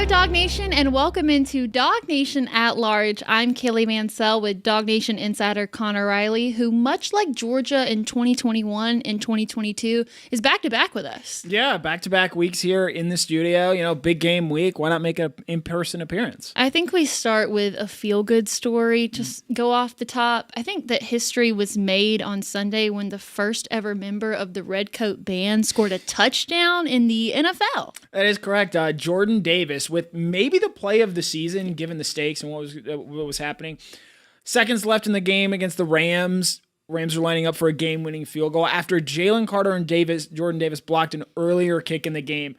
Hello, DawgNation, and welcome into DawgNation at Large. I'm Kaylee Mansell with DawgNation insider Connor Riley, who, much like Georgia in 2021 and 2022, is back-to-back with us. Yeah, back-to-back weeks here in the studio. You know, big game week. Why not make an in-person appearance? I think we start with a feel-good story. Just go off the top. I think that history was made on Sunday when the first ever member of the Redcoat Band scored a touchdown in the NFL. That is correct. Jordan Davis, with maybe the play of the season, given the stakes and what was happening. Seconds left in the game against the Rams. Rams are lining up for a game-winning field goal after Jalen Carter and Jordan Davis blocked an earlier kick in the game.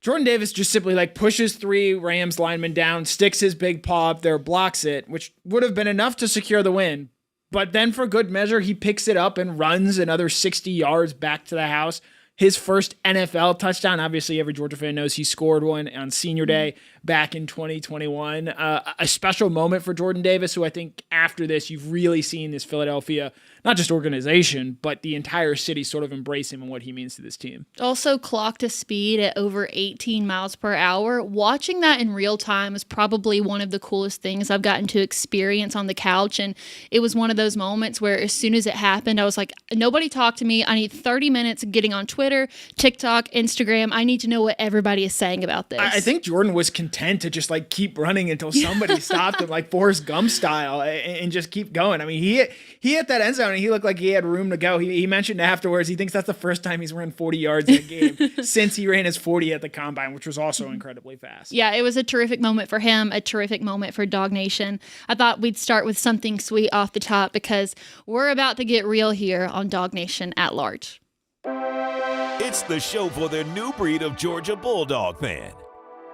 Jordan Davis just simply pushes three Rams linemen down, sticks his big paw up there, blocks it, which would have been enough to secure the win. But then for good measure, he picks it up and runs another 60 yards back to the house. His first NFL touchdown. Obviously, every Georgia fan knows he scored one on Senior Day back in 2021. A special moment for Jordan Davis, who I think after this, you've really seen this Philadelphia, not just organization, but the entire city sort of embrace him and what he means to this team. Also clocked a speed at over 18 miles per hour. Watching that in real time is probably one of the coolest things I've gotten to experience on the couch. And it was one of those moments where as soon as it happened, I was like, nobody talk to me. I need 30 minutes of getting on Twitter, TikTok, Instagram. I need to know what everybody is saying about this. I think Jordan was content to just keep running until somebody stopped him, Forrest Gump style, and just keep going. I mean, he hit that end zone and he looked like he had room to go. He mentioned afterwards he thinks that's the first time he's run 40 yards in a game since he ran his 40 at the combine, which was also incredibly fast. Yeah, it was a terrific moment for him, a terrific moment for DawgNation. I thought we'd start with something sweet off the top because we're about to get real here on DawgNation at Large. It's the show for the new breed of Georgia Bulldog fan.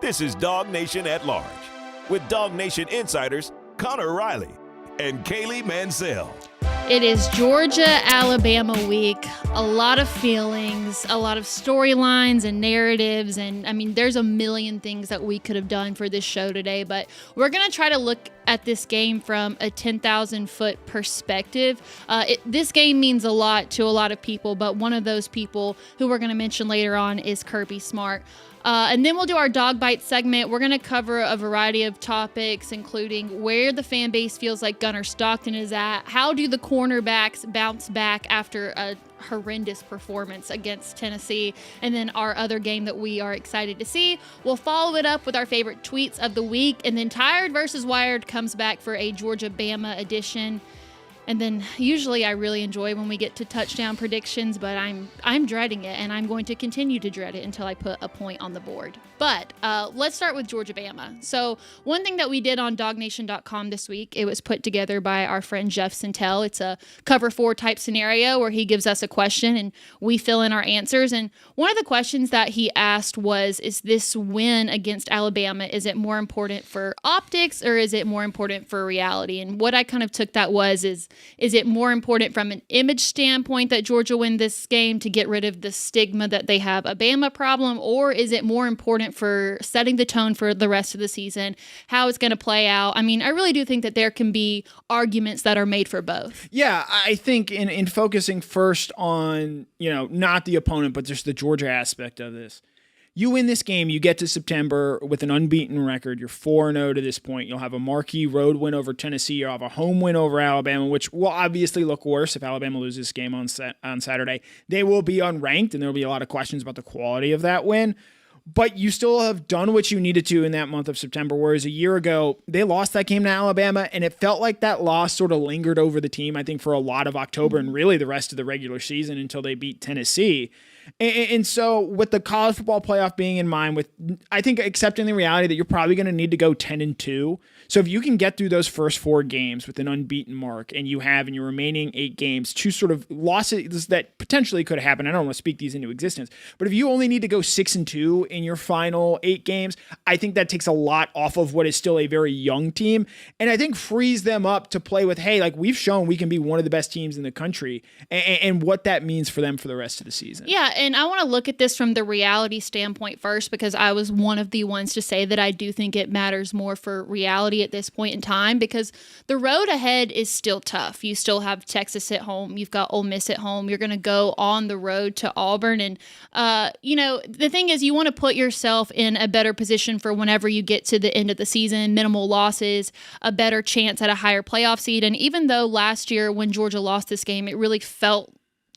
This is DawgNation at Large with DawgNation insiders Connor Riley and Kaylee Mansell. It is Georgia-Alabama week. A lot of feelings, a lot of storylines and narratives. And I mean, there's a million things that we could have done for this show today, but we're going to try to look at this game from a 10,000-foot perspective. This game means a lot to a lot of people, but one of those people who we're going to mention later on is Kirby Smart. And then we'll do our Dog Bite segment. We're going to cover a variety of topics, including where the fan base feels like Gunner Stockton is at. How do the cornerbacks bounce back after a horrendous performance against Tennessee? And then our other game that we are excited to see. We'll follow it up with our favorite tweets of the week. And then Tired versus Wired comes back for a Georgia-Bama edition. And then usually I really enjoy when we get to touchdown predictions, but I'm dreading it, and I'm going to continue to dread it until I put a point on the board. But let's start with Georgia-Bama. So one thing that we did on DawgNation.com this week, it was put together by our friend Jeff Sintel. It's a cover 4 type scenario where he gives us a question and we fill in our answers. And one of the questions that he asked was, is this win against Alabama, is it more important for optics or is it more important for reality? And what I kind of took that is it more important from an image standpoint that Georgia win this game to get rid of the stigma that they have a Bama problem, or is it more important for setting the tone for the rest of the season, how it's going to play out? I mean, I really do think that there can be arguments that are made for both. Yeah, I think in focusing first on, not the opponent, but just the Georgia aspect of this. You win this game, you get to September with an unbeaten record. You're 4-0 to this point. You'll have a marquee road win over Tennessee. You'll have a home win over Alabama, which will obviously look worse if Alabama loses this game on Saturday. They will be unranked, and there will be a lot of questions about the quality of that win. But you still have done what you needed to in that month of September, whereas a year ago, they lost that game to Alabama, and it felt like that loss sort of lingered over the team, I think, for a lot of October and really the rest of the regular season until they beat Tennessee. And so with the college football playoff being in mind, with I think accepting the reality that you're probably going to need to go 10-2. So if you can get through those first 4 games with an unbeaten mark, and you have in your remaining 8 games 2 sort of losses that potentially could happen, I don't want to speak these into existence, but if you only need to go 6-2 in your final 8 games, I think that takes a lot off of what is still a very young team, and I think frees them up to play with, hey, we've shown we can be one of the best teams in the country, and what that means for them for the rest of the season. Yeah, and I want to look at this from the reality standpoint first, because I was one of the ones to say that I do think it matters more for reality at this point in time, because the road ahead is still tough. You still have Texas at home. You've got Ole Miss at home. You're going to go on the road to Auburn. And, the thing is, you want to put yourself in a better position for whenever you get to the end of the season, minimal losses, a better chance at a higher playoff seed. And even though last year when Georgia lost this game, it really felt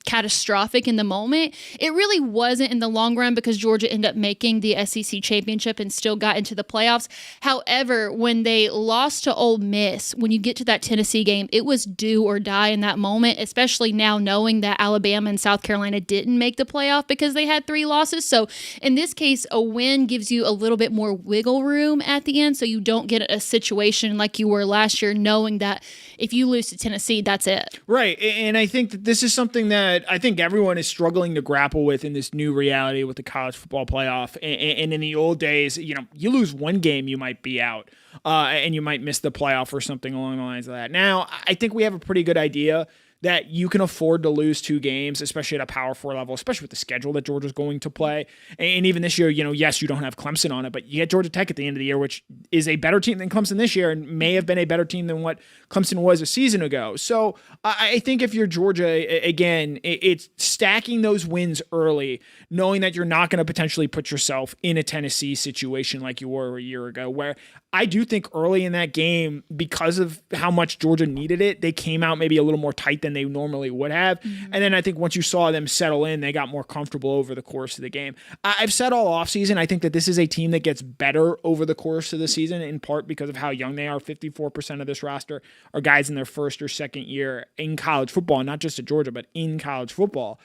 catastrophic in the moment, it really wasn't in the long run because Georgia ended up making the SEC championship and still got into the playoffs. However, when they lost to Ole Miss, when you get to that Tennessee game, it was do or die in that moment, especially now knowing that Alabama and South Carolina didn't make the playoff because they had 3 losses. So in this case, a win gives you a little bit more wiggle room at the end so you don't get a situation like you were last year, knowing that if you lose to Tennessee, that's it. Right. And I think that this is something that I think everyone is struggling to grapple with in this new reality with the college football playoff. And in the old days, you lose one game, you might be out and you might miss the playoff or something along the lines of that. Now, I think we have a pretty good idea that you can afford to lose 2 games, especially at a Power 4 level, especially with the schedule that Georgia's going to play. And even this year, yes, you don't have Clemson on it, but you get Georgia Tech at the end of the year, which is a better team than Clemson this year and may have been a better team than what Clemson was a season ago. So I think if you're Georgia, again, it's stacking those wins early, knowing that you're not going to potentially put yourself in a Tennessee situation like you were a year ago, where I do think early in that game, because of how much Georgia needed it, they came out maybe a little more tight than they normally would have. Mm-hmm. And then I think once you saw them settle in, they got more comfortable over the course of the game. I've said all offseason, I think that this is a team that gets better over the course of the season, in part because of how young they are. 54% of this roster are guys in their first or second year in college football, not just at Georgia, but in college football.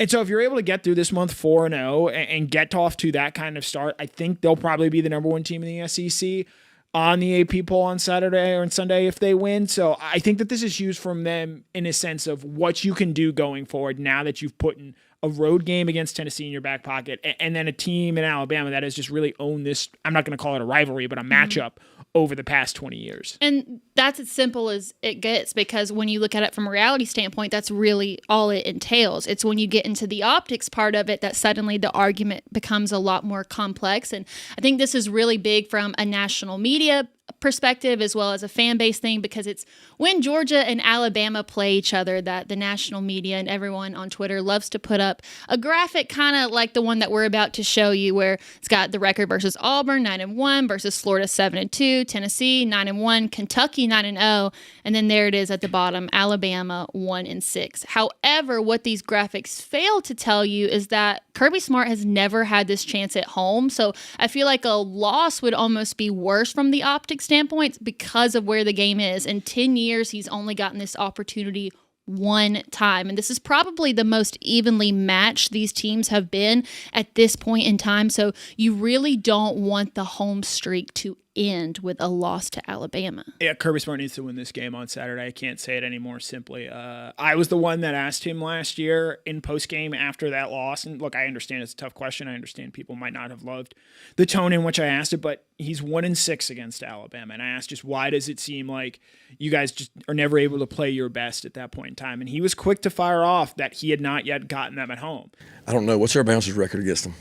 And so if you're able to get through this month 4-0 and get off to that kind of start, I think they'll probably be the number 1 team in the SEC on the AP poll on Saturday or on Sunday if they win. So I think that this is huge from them in a sense of what you can do going forward now that you've put in a road game against Tennessee in your back pocket and then a team in Alabama that has just really owned this, I'm not going to call it a rivalry, but a matchup over the past 20 years. And that's as simple as it gets, because when you look at it from a reality standpoint, that's really all it entails. It's when you get into the optics part of it that suddenly the argument becomes a lot more complex. And I think this is really big from a national media perspective as well as a fan base thing, because it's when Georgia and Alabama play each other that the national media and everyone on Twitter loves to put up a graphic kind of like the one that we're about to show you, where it's got the record versus Auburn 9-1 versus Florida 7-2, Tennessee 9-1, Kentucky 9-0, and then there it is at the bottom, Alabama 1-6. However, what these graphics fail to tell you is that Kirby Smart has never had this chance at home, so I feel like a loss would almost be worse from the optics standpoint because of where the game is. In 10 years, he's only gotten this opportunity one time. And this is probably the most evenly matched these teams have been at this point in time. So you really don't want the home streak to end with a loss to Alabama. Yeah, Kirby Smart needs to win this game on Saturday. I can't say it any more simply. I was the one that asked him last year in postgame after that loss. And look, I understand it's a tough question. I understand people might not have loved the tone in which I asked it, but he's 1-6 against Alabama. And I asked just why does it seem like you guys just are never able to play your best at that point in time? And he was quick to fire off that he had not yet gotten them at home. I don't know. What's our bouncer's record against them?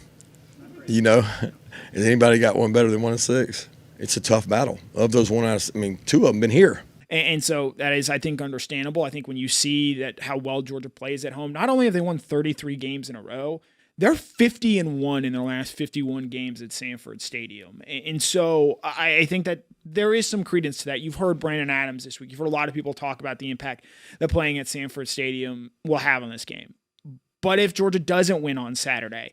Has anybody got one better than 1-6? It's a tough battle. Of those 2 of them been here. And so that is, I think, understandable. I think when you see that how well Georgia plays at home, not only have they won 33 games in a row, they're 50-1 in their last 51 games at Sanford Stadium. And so I think that there is some credence to that. You've heard Brandon Adams this week. You've heard a lot of people talk about the impact that playing at Sanford Stadium will have on this game. But if Georgia doesn't win on Saturday,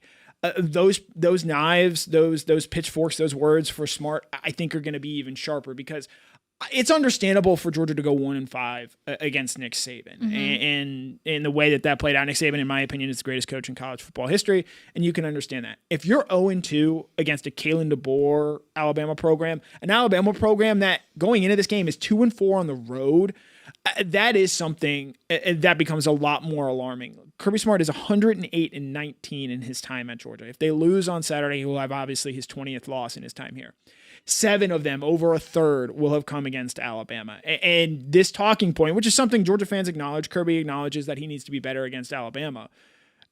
those knives, those pitchforks, those words for Smart, I think are going to be even sharper, because it's understandable for Georgia to go 1-5 against Nick Saban. Mm-hmm. And in the way that played out, Nick Saban, in my opinion, is the greatest coach in college football history, and you can understand that. If you're 0-2 against a Kalen DeBoer Alabama program, an Alabama program that going into this game is 2-4 on the road, that is something that becomes a lot more alarming. Kirby Smart is 108-19 in his time at Georgia. If they lose on Saturday, he will have obviously his 20th loss in his time here. 7 of them, over a third, will have come against Alabama. And this talking point, which is something Georgia fans acknowledge, Kirby acknowledges that he needs to be better against Alabama.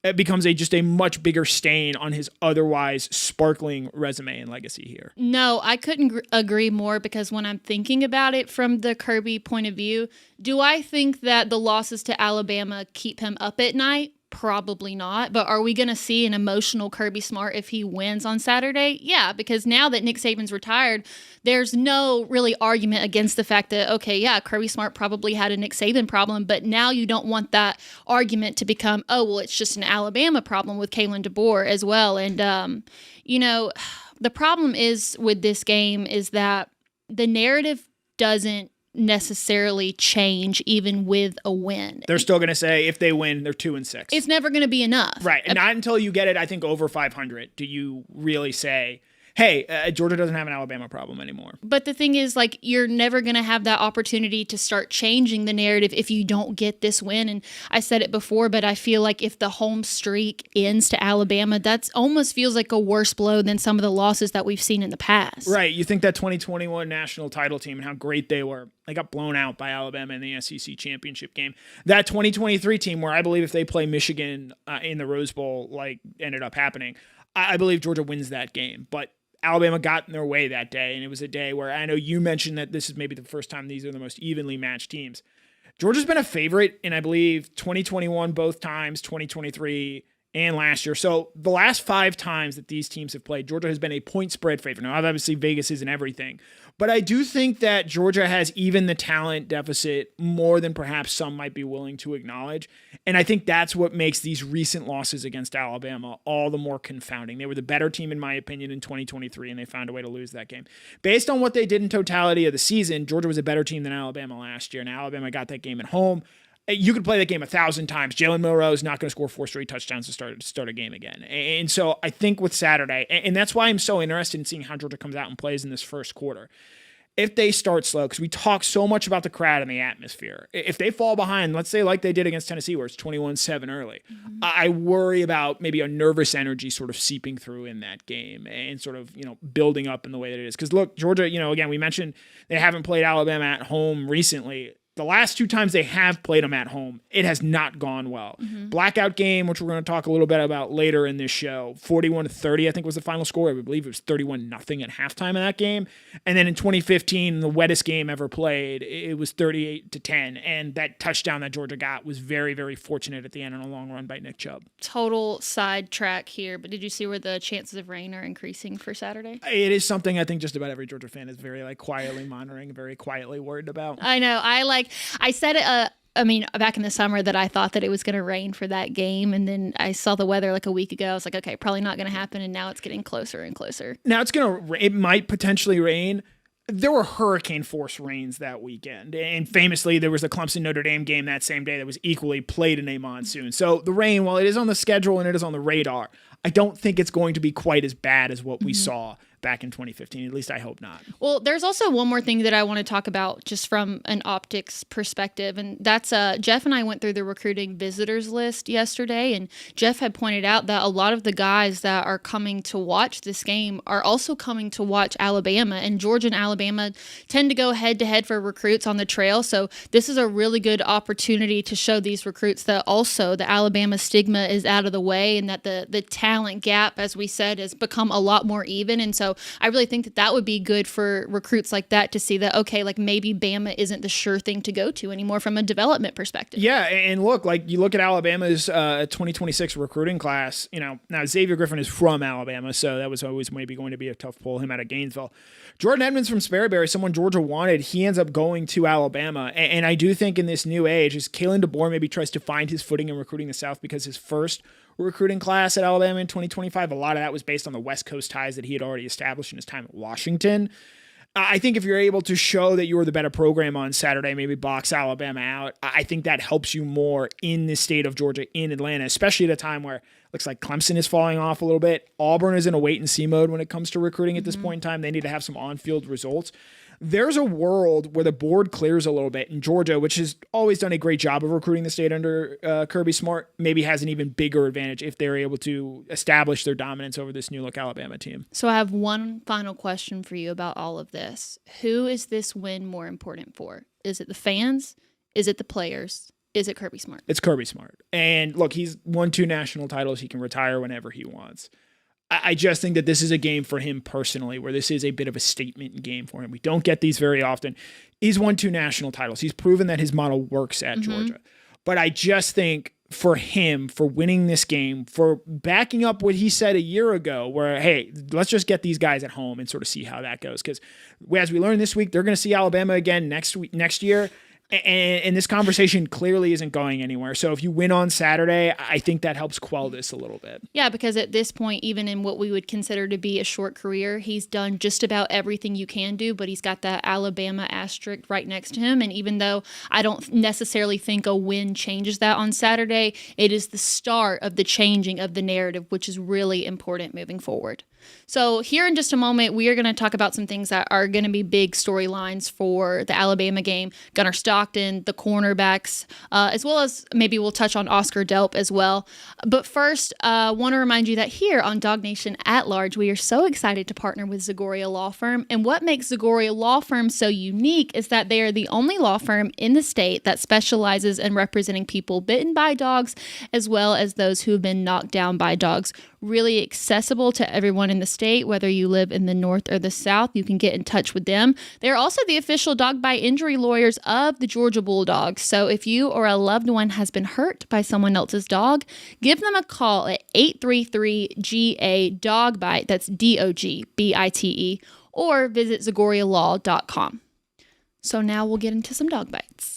It becomes just a much bigger stain on his otherwise sparkling resume and legacy here. No, I couldn't agree more, because when I'm thinking about it from the Kirby point of view, do I think that the losses to Alabama keep him up at night? Probably not. But are we going to see an emotional Kirby Smart if he wins on Saturday? Yeah, because now that Nick Saban's retired, there's no really argument against the fact that, okay, yeah, Kirby Smart probably had a Nick Saban problem, but now you don't want that argument to become, oh, well, it's just an Alabama problem with Kaylee DeBoer as well. And, you know, the problem is with this game is that the narrative doesn't necessarily change even with a win. They're still going to say if they win, they're 2-6. It's never going to be enough. Right. And not until you get it, I think, over 500 do you really say, hey, Georgia doesn't have an Alabama problem anymore. But the thing is, like, you're never going to have that opportunity to start changing the narrative if you don't get this win. And I said it before, but I feel like if the home streak ends to Alabama, that almost feels like a worse blow than some of the losses that we've seen in the past. Right. You think that 2021 national title team and how great they were. They got blown out by Alabama in the SEC championship game. That 2023 team, where I believe if they play Michigan in the Rose Bowl, like ended up happening, I believe Georgia wins that game. But Alabama got in their way that day, and it was a day where I know you mentioned that this is maybe the first time these are the most evenly matched teams. Georgia's been a favorite in, I believe, 2021 both times, 2023, and last year. So the last 5 times that these teams have played, Georgia has been a point spread favorite. Now, obviously, Vegas isn't everything, but I do think that Georgia has even the talent deficit more than perhaps some might be willing to acknowledge. And I think that's what makes these recent losses against Alabama all the more confounding. They were the better team, in my opinion, in 2023, and they found a way to lose that game. Based on what they did in totality of the season, Georgia was a better team than Alabama last year, and Alabama got that game at home. You could play that game 1,000 times. Jalen Milroe is not going to score 4 straight touchdowns to start a game again. And so I think with Saturday, and that's why I'm so interested in seeing how Georgia comes out and plays in this first quarter. If they start slow, because we talk so much about the crowd and the atmosphere. If they fall behind, let's say like they did against Tennessee, where it's 21-7 early, I worry about maybe a nervous energy sort of seeping through in that game and sort of, building up in the way that it is. Because look, Georgia, again, we mentioned they haven't played Alabama at home recently. The last 2 times they have played them at home, it has not gone well. Blackout game, which we're going to talk a little bit about later in this show, 41-30, I think was the final score. I believe it was 31-0 at halftime of that game. And then in 2015, the wettest game ever played, it was 38-10. And that touchdown that Georgia got was very, very fortunate at the end on a long run by Nick Chubb. Total sidetrack here, but did you see where the chances of rain are increasing for Saturday? It is something I think just about every Georgia fan is very quietly monitoring, very quietly worried about. I know. I said it, back in the summer that I thought that it was going to rain for that game. And then I saw the weather like a week ago. I was like, okay, probably not going to happen. And now it's getting closer and closer. Now it might potentially rain. There were hurricane force rains that weekend. And famously, there was a Clemson Notre Dame game that same day that was equally played in a monsoon. So the rain, while it is on the schedule and it is on the radar, I don't think it's going to be quite as bad as what we saw back in 2015. At least I hope not. Well, there's also one more thing that I want to talk about just from an optics perspective, and that's Jeff and I went through the recruiting visitors list yesterday, and Jeff had pointed out that a lot of the guys that are coming to watch this game are also coming to watch Alabama, and Georgia and Alabama tend to go head-to-head for recruits on the trail, so this is a really good opportunity to show these recruits that also the Alabama stigma is out of the way and that the talent gap, as we said, has become a lot more even, and so I really think that would be good for recruits like that to see that, okay, like maybe Bama isn't the sure thing to go to anymore from a development perspective. Yeah, and look, like you look at Alabama's 2026 recruiting class, now Xavier Griffin is from Alabama, so that was always maybe going to be a tough pull, him out of Gainesville. Jordan Edmonds from Sperryberry, someone Georgia wanted, he ends up going to Alabama, and I do think in this new age, as Kaylee DeBoer maybe tries to find his footing in recruiting the South because his first recruiting class at Alabama in 2025, a lot of that was based on the West Coast ties that he had already established in his time at Washington. I think if you're able to show that you were the better program on Saturday, maybe box Alabama out, I think that helps you more in the state of Georgia, in Atlanta, especially at a time where it looks like Clemson is falling off a little bit. Auburn is in a wait-and-see mode when it comes to recruiting at this point in time. They need to have some on-field results. There's a world where the board clears a little bit in Georgia, which has always done a great job of recruiting the state under Kirby Smart, maybe has an even bigger advantage if they're able to establish their dominance over this new-look Alabama team. So I have one final question for you about all of this. Who is this win more important for? Is it the fans? Is it the players? Is it Kirby Smart? It's Kirby Smart. And look, he's won 2 national titles. He can retire whenever he wants. I just think that this is a game for him personally, where this is a bit of a statement game for him. We don't get these very often. He's won 2 national titles. He's proven that his model works at Georgia. But I just think for him for winning this game, for backing up what he said a year ago, where, hey, let's just get these guys at home and sort of see how that goes. Because as we learned this week, they're going to see Alabama again next year. And this conversation clearly isn't going anywhere. So if you win on Saturday, I think that helps quell this a little bit. Yeah, because at this point, even in what we would consider to be a short career, he's done just about everything you can do, but he's got that Alabama asterisk right next to him. And even though I don't necessarily think a win changes that on Saturday, it is the start of the changing of the narrative, which is really important moving forward. So here in just a moment, we are going to talk about some things that are going to be big storylines for the Alabama game. Gunnar Stockton, the cornerbacks, as well as maybe we'll touch on Oscar Delp as well. But first, I want to remind you that here on DawgNation at Large, we are so excited to partner with Zagoria Law Firm. And what makes Zagoria Law Firm so unique is that they are the only law firm in the state that specializes in representing people bitten by dogs, as well as those who have been knocked down by dogs. Really accessible to everyone in the state, whether you live in the North or the South. You can get in touch with them. They're also the official dog bite injury lawyers of the Georgia Bulldogs. So if you or a loved one has been hurt by someone else's dog, give them a call at 833-GA-DOG-BITE. That's DOGBITE. Or visit ZagoriaLaw.com. So now we'll get into some dog bites.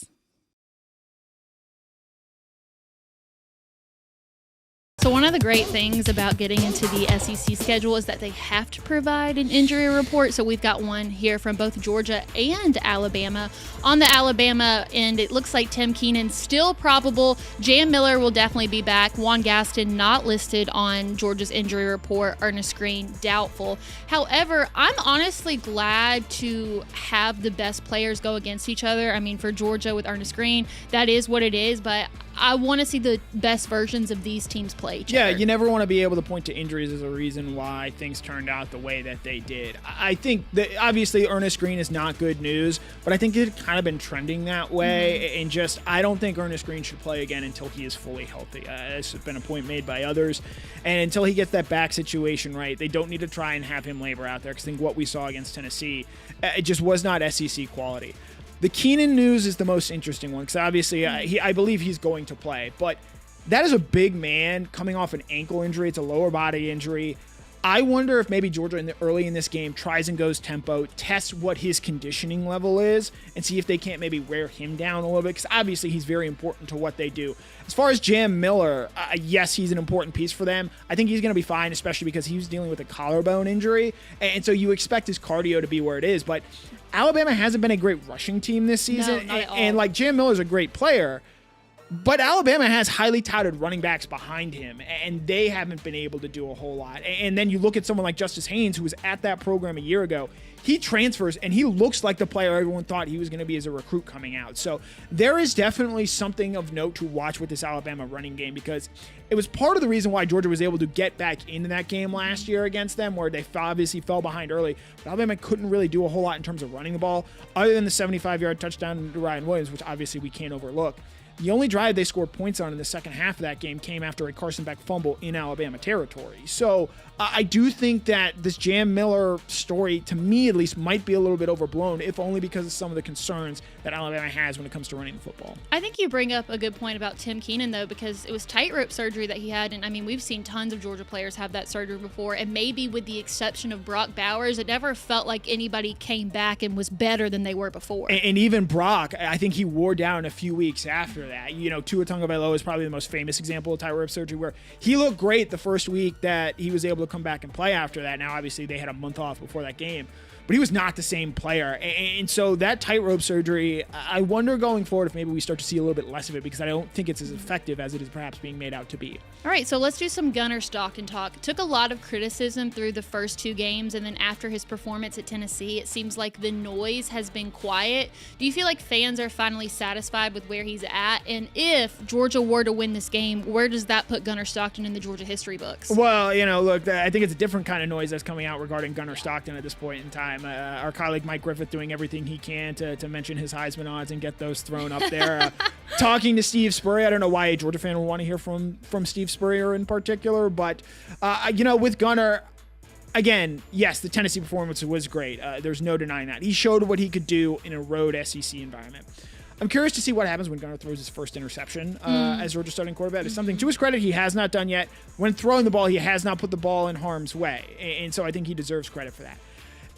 So one of the great things about getting into the SEC schedule is that they have to provide an injury report. So we've got one here from both Georgia and Alabama. On the Alabama end, it looks like Tim Keenan still probable. Jam Miller will definitely be back. Juan Gaston not listed on Georgia's injury report. Ernest Green doubtful. However, I'm honestly glad to have the best players go against each other. I mean, for Georgia with Ernest Green, that is what it is, but I want to see the best versions of these teams play each other. Yeah, you never want to be able to point to injuries as a reason why things turned out the way that they did. I think that obviously Ernest Green is not good news, but I think it had kind of been trending that way. And just, I don't think Ernest Green should play again until he is fully healthy. This has been a point made by others. And until he gets that back situation right, they don't need to try and have him labor out there, because I think what we saw against Tennessee, it just was not SEC quality. The Keenan news is the most interesting one, because obviously I believe he's going to play. But that is a big man coming off an ankle injury. It's a lower body injury. I wonder if maybe Georgia early in this game tries and goes tempo, tests what his conditioning level is, and see if they can't maybe wear him down a little bit, because obviously he's very important to what they do. As far as Jam Miller, yes, he's an important piece for them. I think he's going to be fine, especially because he was dealing with a collarbone injury, and so you expect his cardio to be where it is. But Alabama hasn't been a great rushing team this season, no, not at all. and like Jam Miller's a great player, but Alabama has highly touted running backs behind him, and they haven't been able to do a whole lot. And then you look at someone like Justice Haynes, who was at that program a year ago. He transfers, and he looks like the player everyone thought he was going to be as a recruit coming out. So there is definitely something of note to watch with this Alabama running game, because it was part of the reason why Georgia was able to get back into that game last year against them, where they obviously fell behind early. But Alabama couldn't really do a whole lot in terms of running the ball, other than the 75-yard touchdown to Ryan Williams, which obviously we can't overlook. The only drive they scored points on in the second half of that game came after a Carson Beck fumble in Alabama territory. So I do think that this Jam Miller story, to me at least, might be a little bit overblown, if only because of some of the concerns that Alabama has when it comes to running the football. I think you bring up a good point about Tim Keenan, though, because it was tightrope surgery that he had. And I mean, we've seen tons of Georgia players have that surgery before. And maybe with the exception of Brock Bowers, it never felt like anybody came back and was better than they were before. And even Brock, I think he wore down a few weeks after that. You know, Tua Tagovailoa is probably the most famous example of tightrope surgery, where he looked great the first week that he was able to come back and play after that. Now, obviously, they had a month off before that game, but he was not the same player. And so that tightrope surgery, I wonder going forward if maybe we start to see a little bit less of it, because I don't think it's as effective as it is perhaps being made out to be. All right, so let's do some Gunnar Stockton talk. Took a lot of criticism through the first two games, and then after his performance at Tennessee, it seems like the noise has been quiet. Do you feel like fans are finally satisfied with where he's at? And if Georgia were to win this game, where does that put Gunnar Stockton in the Georgia history books? Well, you know, look, I think it's a different kind of noise that's coming out regarding Gunnar Stockton at this point in time. Our colleague Mike Griffith doing everything he can to mention his Heisman odds and get those thrown up there. Talking to Steve Spurrier, I don't know why a Georgia fan would want to hear from Steve Spurrier in particular, but you know, with Gunnar, again, yes, the Tennessee performance was great. There's no denying that. He showed what he could do in a road SEC environment. I'm curious to see what happens when Gunnar throws his first interception as Georgia's starting quarterback. It's something, to his credit, he has not done yet. When throwing the ball, he has not put the ball in harm's way. And so I think he deserves credit for that.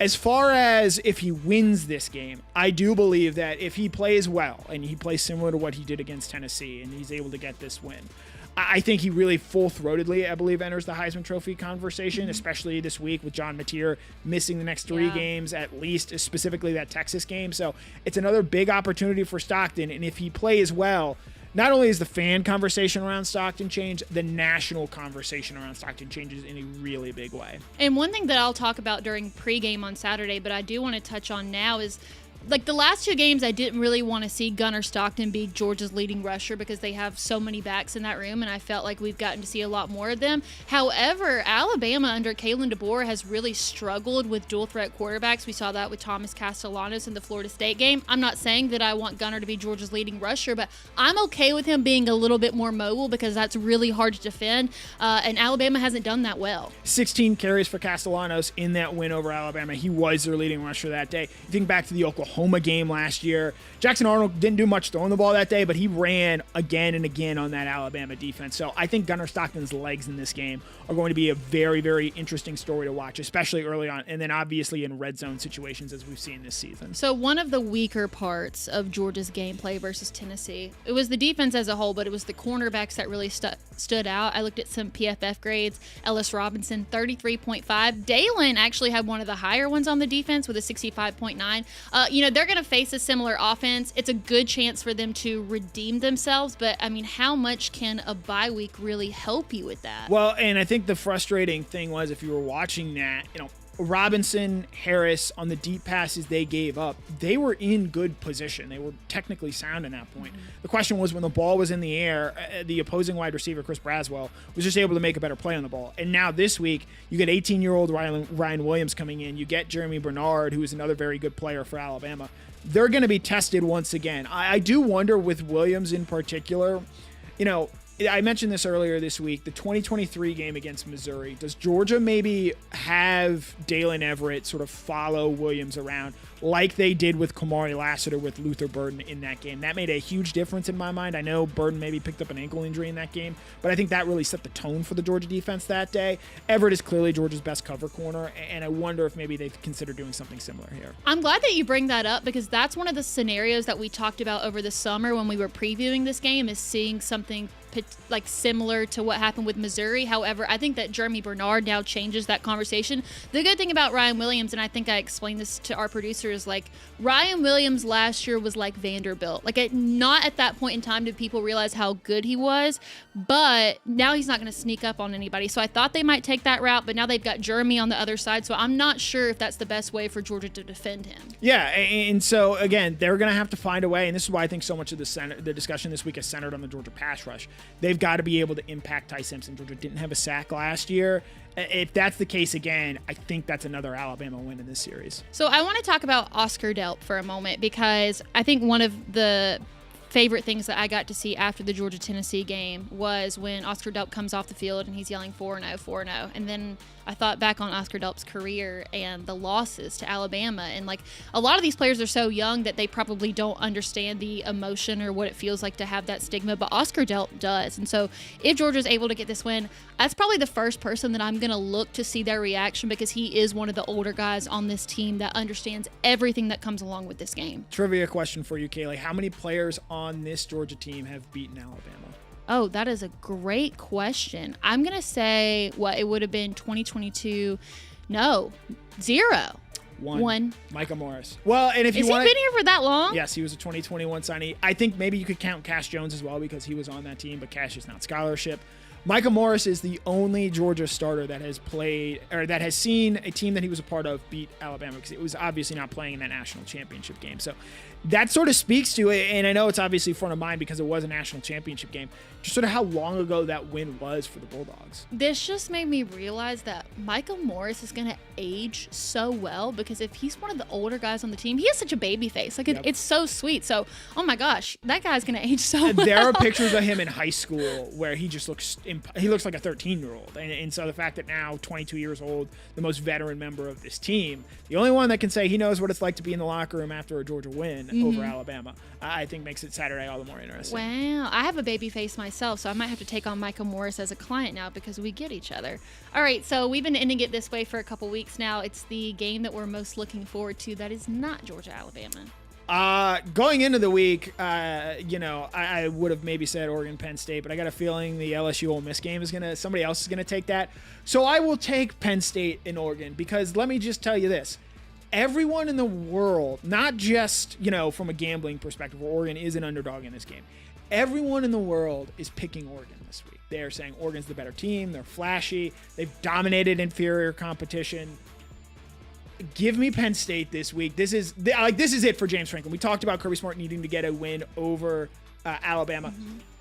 As far as if he wins this game, I do believe that if he plays well and he plays similar to what he did against Tennessee and he's able to get this win, I think he really full-throatedly, I believe, enters the Heisman Trophy conversation, especially this week with John Mateer missing the next 3 games, at least, specifically that Texas game. So it's another big opportunity for Stockton, and if he plays well, not only is the fan conversation around Stockton changed, the national conversation around Stockton changes in a really big way. And one thing that I'll talk about during pregame on Saturday, but I do want to touch on now is, like, the last 2 games, I didn't really want to see Gunnar Stockton be Georgia's leading rusher because they have so many backs in that room, and I felt like we've gotten to see a lot more of them. However, Alabama under Kaylee DeBoer has really struggled with dual-threat quarterbacks. We saw that with Thomas Castellanos in the Florida State game. I'm not saying that I want Gunnar to be Georgia's leading rusher, but I'm okay with him being a little bit more mobile because that's really hard to defend, and Alabama hasn't done that well. 16 carries for Castellanos in that win over Alabama. He was their leading rusher that day. You think back to the Oklahoma game last year. Jackson Arnold didn't do much throwing the ball that day, but he ran again and again on that Alabama defense. So I think Gunnar Stockton's legs in this game are going to be a very, very interesting story to watch, especially early on, and then obviously in red zone situations as we've seen this season. So one of the weaker parts of Georgia's gameplay versus Tennessee, it was the defense as a whole, but it was the cornerbacks that really stood out. I looked at some PFF grades. Ellis Robinson, 33.5. Dalen actually had one of the higher ones on the defense with a 65.9. They're going to face a similar offense. It's a good chance for them to redeem themselves, but I mean, how much can a bye week really help you with that? Well, and I think the frustrating thing was, if you were watching that, Robinson, Harris, on the deep passes they gave up, they were in good position. They were technically sound in that point. The question was, when the ball was in the air, the opposing wide receiver, Chris Braswell, was just able to make a better play on the ball. And now this week, you get 18-year-old Ryan Williams coming in. You get Jeremy Bernard, who is another very good player for Alabama. They're going to be tested once again. I do wonder with Williams in particular, I mentioned this earlier this week, the 2023 game against Missouri. Does Georgia maybe have Dalen Everett sort of follow Williams around like they did with Kamari Lassiter with Luther Burden in that game? That made a huge difference in my mind. I know Burden maybe picked up an ankle injury in that game, but I think that really set the tone for the Georgia defense that day. Everett is clearly Georgia's best cover corner, and I wonder if maybe they've considered doing something similar here. I'm glad that you bring that up because that's one of the scenarios that we talked about over the summer when we were previewing this game, is seeing something like similar to what happened with Missouri. However, I think that Jeremy Bernard now changes that conversation. The good thing about Ryan Williams, and I think I explained this to our producers, like Ryan Williams last year was like Vanderbilt. Not at that point in time did people realize how good he was, but now he's not going to sneak up on anybody. So I thought they might take that route, but now they've got Jeremy on the other side. So I'm not sure if that's the best way for Georgia to defend him. Yeah, and so again, they're going to have to find a way, and this is why I think so much of the discussion this week is centered on the Georgia pass rush. They've got to be able to impact Ty Simpson. Georgia didn't have a sack last year. If that's the case again, I think that's another Alabama win in this series. So I want to talk about Oscar Delp for a moment because I think one of the favorite things that I got to see after the Georgia-Tennessee game was when Oscar Delp comes off the field and he's yelling 4-0, 4-0. And then I thought back on Oscar Delp's career and the losses to Alabama. And a lot of these players are so young that they probably don't understand the emotion or what it feels like to have that stigma. But Oscar Delp does. And so if Georgia's able to get this win, that's probably the first person that I'm going to look to see their reaction because he is one of the older guys on this team that understands everything that comes along with this game. Trivia question for you, Kaylee. How many players on this Georgia team have beaten Alabama? Oh, that is a great question. I'm going to say, it would have been 2022. No, 0. One. Micah Morris. Well, and if Has he been here for that long? Yes, he was a 2021 signee. I think maybe you could count Cash Jones as well because he was on that team, but Cash is not scholarship. Micah Morris is the only Georgia starter that has played or that has seen a team that he was a part of beat Alabama because it was obviously not playing in that national championship game. So that sort of speaks to it, and I know it's obviously front of mind because it was a national championship game, just sort of how long ago that win was for the Bulldogs. This just made me realize that Micah Morris is going to age so well because if he's one of the older guys on the team, he has such a baby face. It's so sweet. So, oh my gosh, that guy's going to age so well. There are pictures of him in high school where he just looks he looks like a 13-year-old. And so the fact that now 22 years old, the most veteran member of this team, the only one that can say he knows what it's like to be in the locker room after a Georgia win over Alabama, I think makes it Saturday all the more interesting. Wow. I have a baby face myself, so I might have to take on Micah Morris as a client now because we get each other. All right, so we've been ending it this way for a couple weeks now. It's the game that we're most looking forward to that is not Georgia-Alabama. Going into the week, I would have maybe said Oregon Penn State, but I got a feeling the LSU Ole Miss game is somebody else is gonna take that. So I will take Penn State and Oregon, because let me just tell you this. Everyone in the world, not just, from a gambling perspective, where Oregon is an underdog in this game. Everyone in the world is picking Oregon this week. They're saying Oregon's the better team. They're flashy. They've dominated inferior competition. Give me Penn State this week. This is it for James Franklin. We talked about Kirby Smart needing to get a win over Alabama.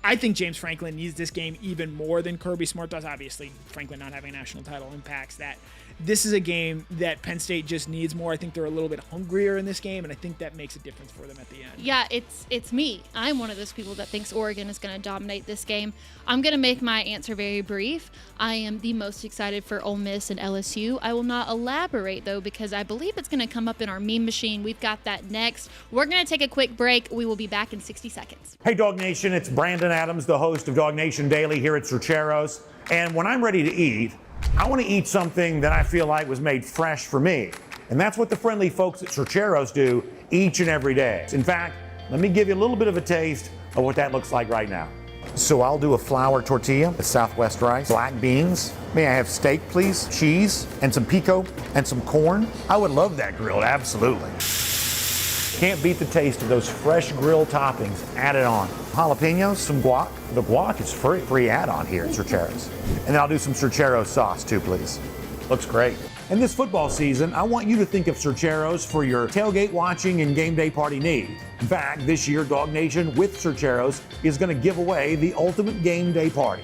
I think James Franklin needs this game even more than Kirby Smart does. Obviously, Franklin not having a national title impacts that. This is a game that Penn State just needs more. I think they're a little bit hungrier in this game, and I think that makes a difference for them at the end. Yeah, it's me. I'm one of those people that thinks Oregon is going to dominate this game. I'm going to make my answer very brief. I am the most excited for Ole Miss and LSU. I will not elaborate, though, because I believe it's going to come up in our meme machine. We've got that next. We're going to take a quick break. We will be back in 60 seconds. Hey, DawgNation, it's Brandon Adams, the host of DawgNation Daily here at Cercheros. And when I'm ready to eat, I want to eat something that I feel like was made fresh for me. And that's what the friendly folks at Cercheros do each and every day. In fact, let me give you a little bit of a taste of what that looks like right now. So I'll do a flour tortilla with Southwest rice, black beans. May I have steak, please? Cheese, and some pico, and some corn. I would love that grilled, absolutely. Can't beat the taste of those fresh grilled toppings added on. Jalapenos, some guac. The guac is free add-on here at Cercheros. And then I'll do some Cercheros sauce too, please. Looks great. And this football season, I want you to think of Cercheros for your tailgate watching and game day party need. In fact, this year, DawgNation with Cercheros is going to give away the ultimate game day party.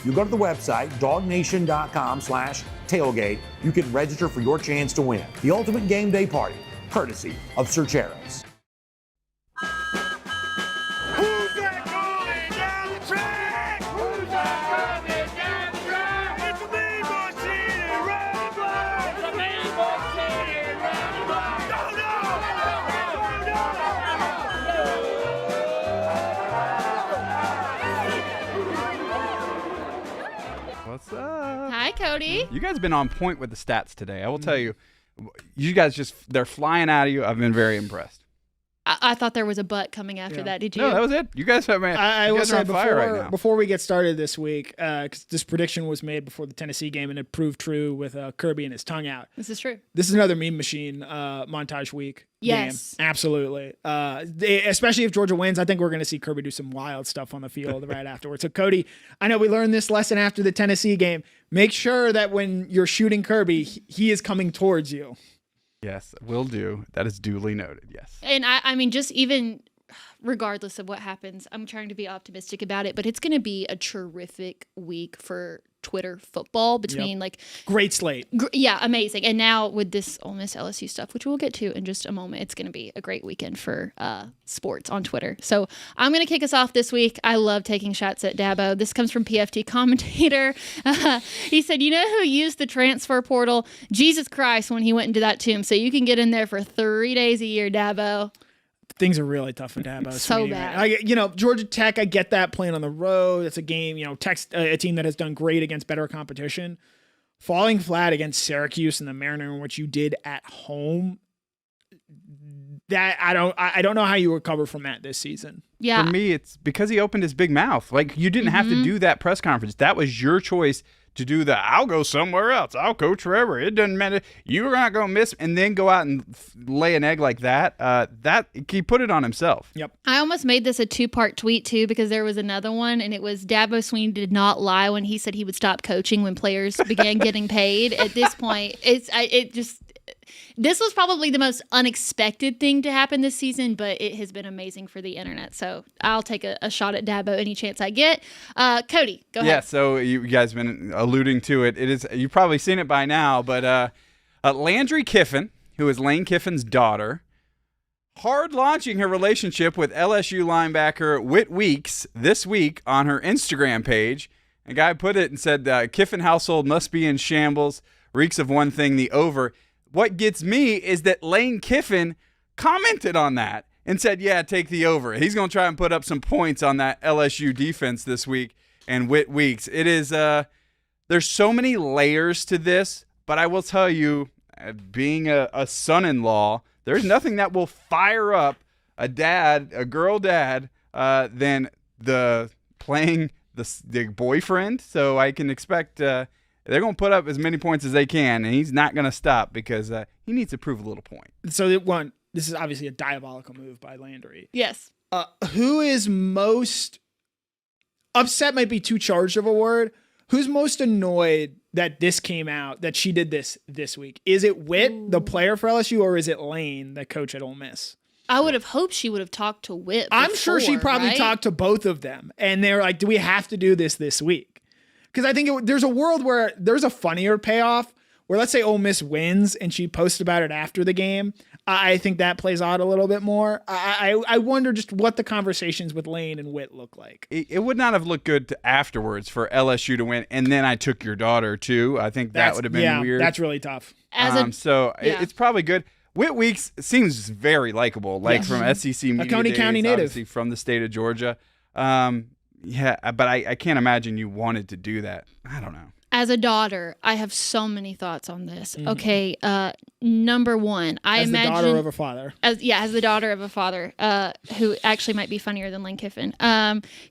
You go to the website, DawgNation.com/tailgate. You can register for your chance to win the ultimate game day party, courtesy of Cercheros. What's up? Hi, Cody. You guys have been on point with the stats today. I will tell you, you guys they're flying out of you. I've been very impressed. I thought there was a butt coming after that. Did you? No, that was it. You guys have I will say on fire right now. before we get started this week, because this prediction was made before the Tennessee game and it proved true with Kirby and his tongue out. This is true. This is another meme machine montage week. Yes. Game. Absolutely. Especially if Georgia wins, I think we're going to see Kirby do some wild stuff on the field right afterwards. So, Cody, I know we learned this lesson after the Tennessee game. Make sure that when you're shooting Kirby, he is coming towards you. Yes, will do. That is duly noted. Yes. And I mean, just even regardless of what happens, I'm trying to be optimistic about it, but it's going to be a terrific week for Twitter football between great slate. Yeah, amazing. And now with this Ole Miss LSU stuff, which we'll get to in just a moment, it's going to be a great weekend for sports on Twitter. So I'm going to kick us off this week. I love taking shots at Dabo. This comes from PFT commentator. He said, you know who used the transfer portal? Jesus Christ, when he went into that tomb. So you can get in there for 3 days a year, Dabo. Things are really tough for Dabo. So bad. Georgia Tech, I get that, playing on the road. It's a game, Tech's a team that has done great against better competition. Falling flat against Syracuse and the Mariner, in which you did at home, that I don't know how you recover from that this season. Yeah. For me, it's because he opened his big mouth. Like, you didn't have to do that press conference. That was your choice to do the, I'll go somewhere else. I'll coach forever. It doesn't matter. You're not going to miss, and then go out and lay an egg like that. That he put it on himself. Yep. I almost made this a 2-part tweet too, because there was another one, and it was Dabo Swinney did not lie when he said he would stop coaching when players began getting paid. At this point, this was probably the most unexpected thing to happen this season, but it has been amazing for the internet. So I'll take a shot at Dabo any chance I get. Cody, go ahead. Yeah, so you guys have been alluding to it. It is, you've probably seen it by now, but Landry Kiffin, who is Lane Kiffin's daughter, hard launching her relationship with LSU linebacker Whit Weeks this week on her Instagram page. A guy put it and said, Kiffin household must be in shambles. Reeks of one thing, the over. What gets me is that Lane Kiffin commented on that and said, yeah, take the over. He's going to try and put up some points on that LSU defense this week and Whit Weeks. It is, there's so many layers to this, but I will tell you, being a son-in-law, there's nothing that will fire up a girl dad, than playing the boyfriend. So I can expect they're going to put up as many points as they can, and he's not going to stop because he needs to prove a little point. So this is obviously a diabolical move by Landry. Yes. Who is most upset? Might be too charged of a word. Who's most annoyed that this came out, that she did this week? Is it Whit, the player for LSU, or is it Lane, the coach at Ole Miss? I would have hoped she would have talked to Whit before, I'm sure she probably right? talked to both of them, and they're like, do we have to do this week? Because I think there's a world where there's a funnier payoff where, let's say Ole Miss wins and she posts about it after the game. I think that plays out a little bit more. I wonder just what the conversations with Lane and Whit look like. It would not have looked good afterwards for LSU to win, and then I took your daughter too. I think that would have been weird. That's really tough. It's probably good. Whit Weeks seems very likable, from SEC media Coney days, County native, obviously from the state of Georgia. But I can't imagine you wanted to do that. I don't know. As a daughter, I have so many thoughts on this. Mm-hmm. Okay, number one, as the daughter of a father. As the daughter of a father, who actually might be funnier than Lane Kiffin.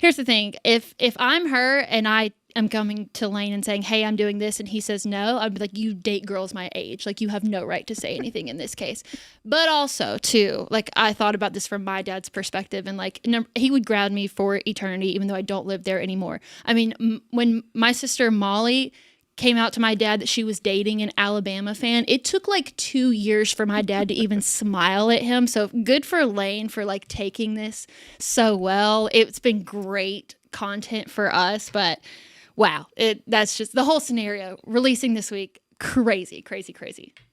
Here's the thing: if I'm her and I am coming to Lane and saying, "Hey, I'm doing this," and he says no, I'd be like, "You date girls my age. Like, you have no right to say anything in this case." But also, too, like, I thought about this from my dad's perspective, and like, he would ground me for eternity, even though I don't live there anymore. I mean, when my sister Molly came out to my dad that she was dating an Alabama fan, it took like 2 years for my dad to even smile at him. So good for Lane for like taking this so well. It's been great content for us, but wow, that's just the whole scenario releasing this week. Crazy.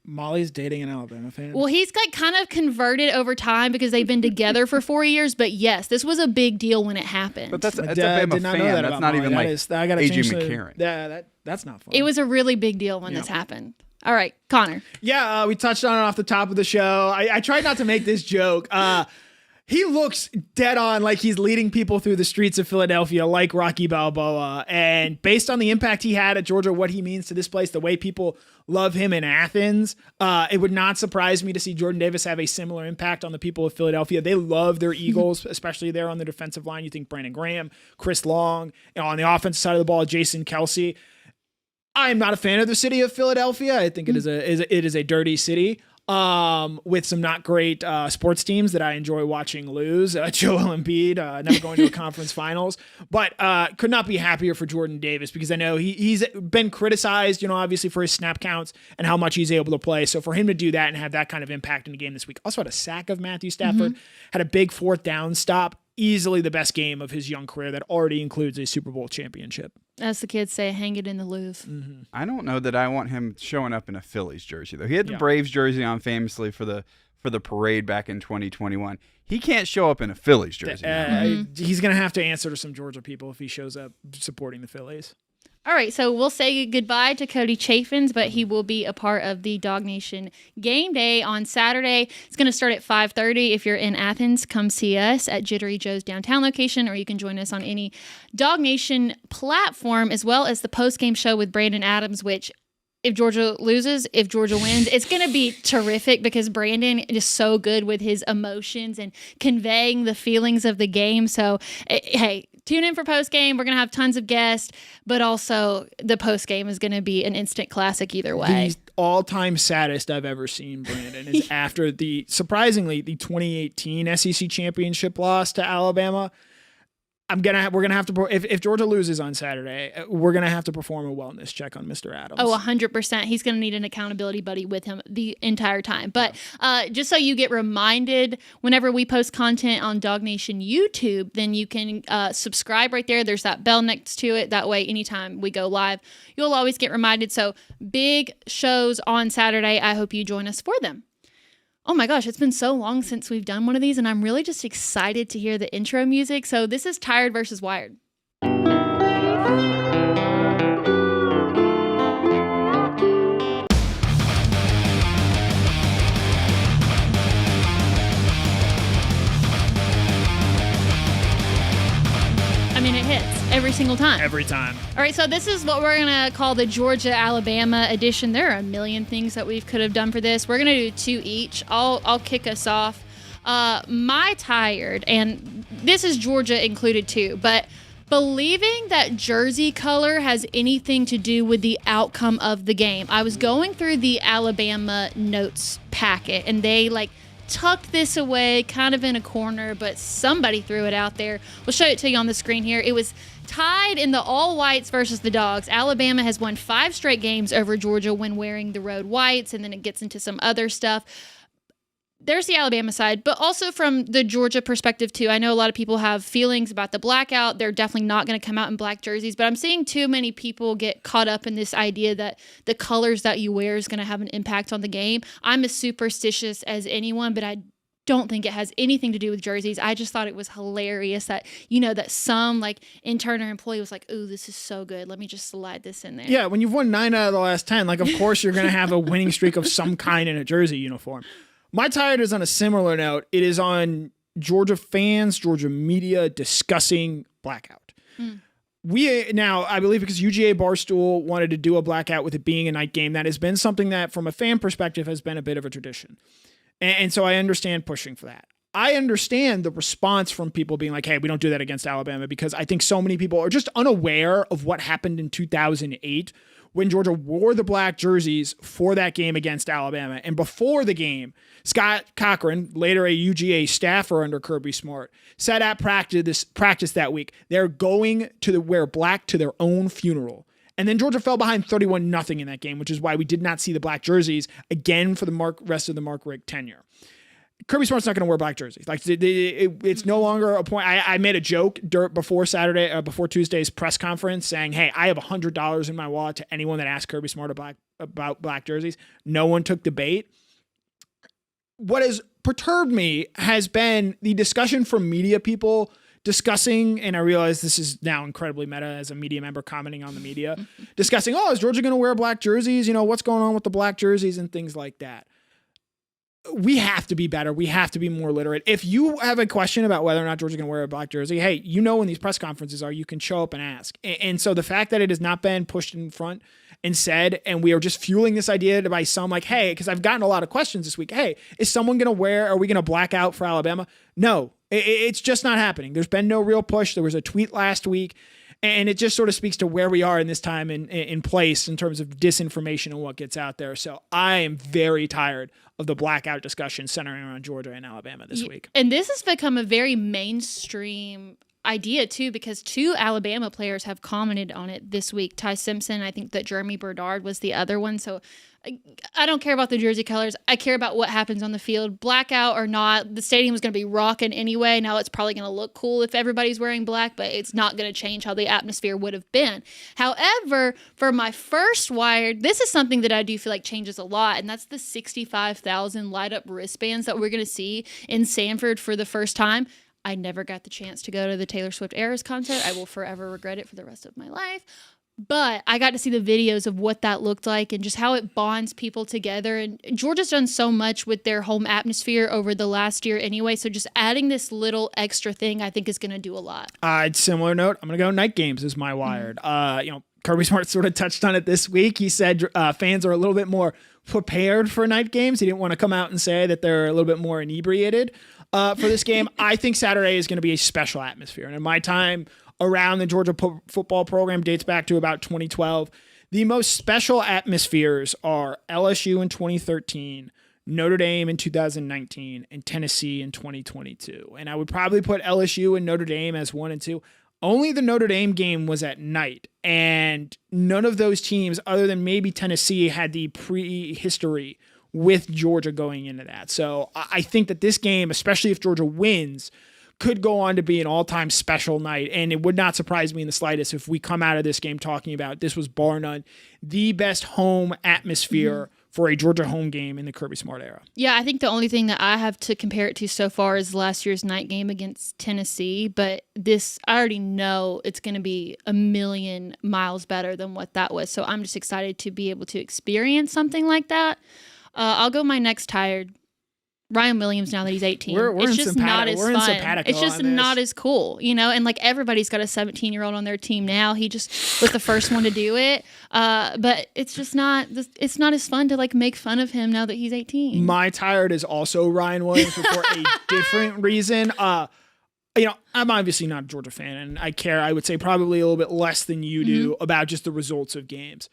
Molly's dating an Alabama fan. Well, he's like kind of converted over time because they've been together for 4 years. But yes, this was a big deal when it happened. But that's a Bama fan. That's not even like A.J. McCarron. That's not fun. It was a really big deal when this happened. All right, Connor. Yeah, we touched on it off the top of the show. I tried not to make this joke. He looks dead on like he's leading people through the streets of Philadelphia like Rocky Balboa. And based on the impact he had at Georgia, what he means to this place, the way people love him in Athens, it would not surprise me to see Jordan Davis have a similar impact on the people of Philadelphia. They love their Eagles, especially there on the defensive line. You think Brandon Graham, Chris Long, on the offensive side of the ball, Jason Kelsey. I'm not a fan of the city of Philadelphia. I think it is a dirty city. With some not great sports teams that I enjoy watching lose. Joel Embiid never going to a conference finals, but could not be happier for Jordan Davis because I know he's been criticized, obviously for his snap counts and how much he's able to play. So for him to do that and have that kind of impact in the game this week, also had a sack of Matthew Stafford, had a big fourth down stop. Easily the best game of his young career that already includes a Super Bowl championship. As the kids say, hang it in the Louvre. Mm-hmm. I don't know that I want him showing up in a Phillies jersey, though. He had the Braves jersey on famously for the parade back in 2021. He can't show up in a Phillies jersey. He's going to have to answer to some Georgia people if he shows up supporting the Phillies. All right, so we'll say goodbye to Cody Chaffins, but he will be a part of the DawgNation game day on Saturday. It's going to start at 5:30. If you're in Athens, come see us at Jittery Joe's downtown location, or you can join us on any DawgNation platform, as well as the post-game show with Brandon Adams, which if Georgia loses, if Georgia wins, it's going to be terrific because Brandon is so good with his emotions and conveying the feelings of the game. So, hey, tune in for post-game. We're going to have tons of guests, but also the post-game is going to be an instant classic either way. The all-time saddest I've ever seen, Brandon, is after surprisingly, the 2018 SEC championship loss to Alabama. We're gonna have to if Georgia loses on Saturday, we're gonna have to perform a wellness check on Mr. Adams. Oh, 100%. He's gonna need an accountability buddy with him the entire time. But just so you get reminded whenever we post content on DawgNation YouTube, then you can subscribe right there. There's that bell next to it. That way, anytime we go live, you'll always get reminded. So big shows on Saturday. I hope you join us for them. Oh my gosh, it's been so long since we've done one of these, and I'm really just excited to hear the intro music. So this is Tired versus Wired. I mean, it hits every single time. Every time. All right, so this is what we're going to call the Georgia-Alabama edition. There are a million things that we could have done for this. We're going to do two each. I'll kick us off. My tired, and this is Georgia included too, but believing that jersey color has anything to do with the outcome of the game. I was going through the Alabama notes packet, and they tucked this away kind of in a corner, but somebody threw it out there. We'll show it to you on the screen here. It was tied in the all whites versus the dogs. Alabama has won 5 straight games over Georgia when wearing the road whites, and then it gets into some other stuff. There's the Alabama side, but also from the Georgia perspective too. I know a lot of people have feelings about the blackout. They're definitely not going to come out in black jerseys, but I'm seeing too many people get caught up in this idea that the colors that you wear is going to have an impact on the game. I'm as superstitious as anyone, but I don't think it has anything to do with jerseys. I just thought it was hilarious that, that some intern or employee was like, ooh, this is so good. Let me just slide this in there. Yeah, when you've won 9 out of the last 10, of course you're going to have a winning streak of some kind in a jersey uniform. My tired is on a similar note. It is on Georgia fans, Georgia media discussing blackout. Now, I believe because UGA Barstool wanted to do a blackout with it being a night game, that has been something that from a fan perspective has been a bit of a tradition. And so I understand pushing for that. I understand the response from people being like, hey, we don't do that against Alabama, because I think so many people are just unaware of what happened in 2008 when Georgia wore the black jerseys for that game against Alabama. And before the game, Scott Cochran, later a UGA staffer under Kirby Smart, said at practice that week, they're going to wear black to their own funeral. And then Georgia fell behind 31-0 in that game, which is why we did not see the black jerseys again for the rest of the Mark Richt tenure. Kirby Smart's not going to wear black jerseys. It's no longer a point. I made a joke before Tuesday's press conference saying, hey, I have $100 in my wallet to anyone that asked Kirby Smart about black jerseys. No one took the bait. What has perturbed me has been the discussion from media people discussing, and I realize this is now incredibly meta as a media member commenting on the media, discussing, is Georgia going to wear black jerseys? What's going on with the black jerseys and things like that. We have to be better. We have to be more literate. If you have a question about whether or not Georgia's going to wear a black jersey, hey, when these press conferences are, you can show up and ask. And so the fact that it has not been pushed in front and said, and we are just fueling this idea by some hey, because I've gotten a lot of questions this week. Hey, is someone going to are we going to black out for Alabama? No, it's just not happening. There's been no real push. There was a tweet last week. And it just sort of speaks to where we are in this time in place in terms of disinformation and what gets out there. So I am very tired of the blackout discussion centering around Georgia and Alabama this week. And this has become a very mainstream idea too, because 2 Alabama players have commented on it this week. Ty Simpson, I think that Jeremy Bernard was the other one. So I don't care about the jersey colors. I care about what happens on the field. Blackout or not, the stadium is going to be rocking anyway. Now it's probably going to look cool if everybody's wearing black, but it's not going to change how the atmosphere would have been. However, for my first Wired, this is something that I do feel like changes a lot, and that's the 65,000 light-up wristbands that we're going to see in Sanford for the first time. I never got the chance to go to the Taylor Swift Eras concert. I will forever regret it for the rest of my life. But I got to see the videos of what that looked like and just how it bonds people together. And Georgia's done so much with their home atmosphere over the last year anyway. So just adding this little extra thing, I think, is going to do a lot. Similar note, I'm going to go night games is my Wired. Kirby Smart sort of touched on it this week. He said fans are a little bit more prepared for night games. He didn't want to come out and say that they're a little bit more inebriated for this game. I think Saturday is going to be a special atmosphere. And in my time around the Georgia football program dates back to about 2012. The most special atmospheres are LSU in 2013, Notre Dame in 2019, and Tennessee in 2022. And I would probably put LSU and Notre Dame as 1 and 2. Only the Notre Dame game was at night, and none of those teams, other than maybe Tennessee, had the prehistory with Georgia going into that. So I think that this game, especially if Georgia wins, could go on to be an all-time special night, and it would not surprise me in the slightest if we come out of this game talking about this was bar none the best home atmosphere for a Georgia home game in the Kirby Smart era. Yeah, I think the only thing that I have to compare it to so far is last year's night game against Tennessee. But this, I already know it's going to be a million miles better than what that was. So I'm just excited to be able to experience something like that. I'll go my next tired. Ryan Williams, now that he's 18, it's just not as fun. It's just not as cool, and like everybody's got a 17-year-old on their team now. He just was the first one to do it. But it's just not, it's not as fun to like make fun of him now that he's 18. My tired is also Ryan Williams, but for a different reason. I'm obviously not a Georgia fan, and I care, I would say, probably a little bit less than you do about just the results of games.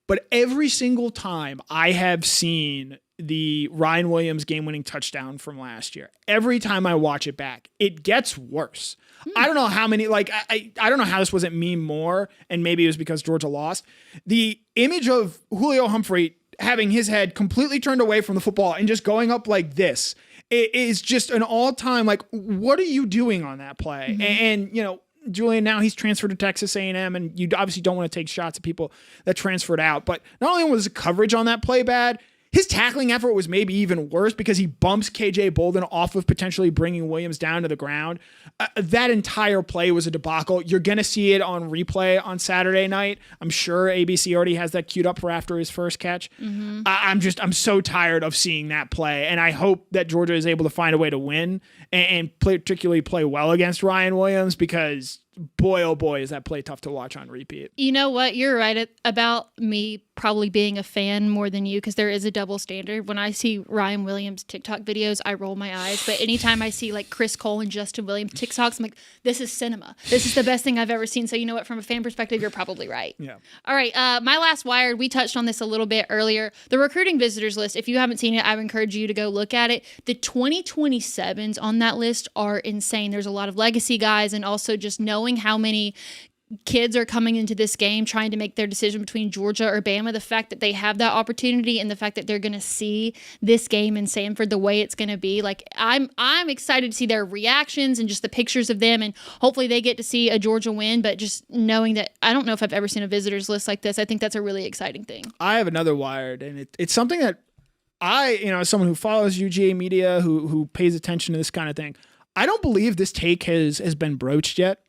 But every single time I have seen the Ryan Williams game-winning touchdown from last year, every time I watch it back, it gets worse. I don't know how many, I don't know how this wasn't meme more, and maybe it was because Georgia lost. The image of Julio Humphrey having his head completely turned away from the football and just going up like this, it is just an all-time, what are you doing on that play? And Julian, now he's transferred to Texas A&M, and you obviously don't want to take shots at people that transferred out. But not only was the coverage on that play bad, his tackling effort was maybe even worse because he bumps KJ Bolden off of potentially bringing Williams down to the ground. That entire play was a debacle. You're going to see it on replay on Saturday night. I'm sure ABC already has that queued up for after his first catch. I'm so tired of seeing that play, and I hope that Georgia is able to find a way to win and particularly play well against Ryan Williams, because boy, oh boy, is that play tough to watch on repeat. You know what? You're right about me probably being a fan more than you, because there is a double standard. When I see Ryan Williams TikTok videos, I roll my eyes. But anytime I see like Chris Cole and Justin Williams TikToks, I'm like, this is cinema. This is the best thing I've ever seen. So you know what? From a fan perspective, you're probably right. Yeah. All right. My last Wired, we touched on this a little bit earlier. The recruiting visitors list, if you haven't seen it, I would encourage you to go look at it. The 2027s on that list are insane. There's a lot of legacy guys, and also just knowing how many kids are coming into this game trying to make their decision between Georgia or Bama, the fact that they have that opportunity and the fact that they're going to see this game in Sanford the way it's going to be, like I'm excited to see their reactions and just the pictures of them, and hopefully they get to see a Georgia win. But just knowing that, I don't know if I've ever seen a visitors list like this. I think that's a really exciting thing. I have another Wired, and it's something that as someone who follows UGA media, who pays attention to this kind of thing, I don't believe this take has been broached yet.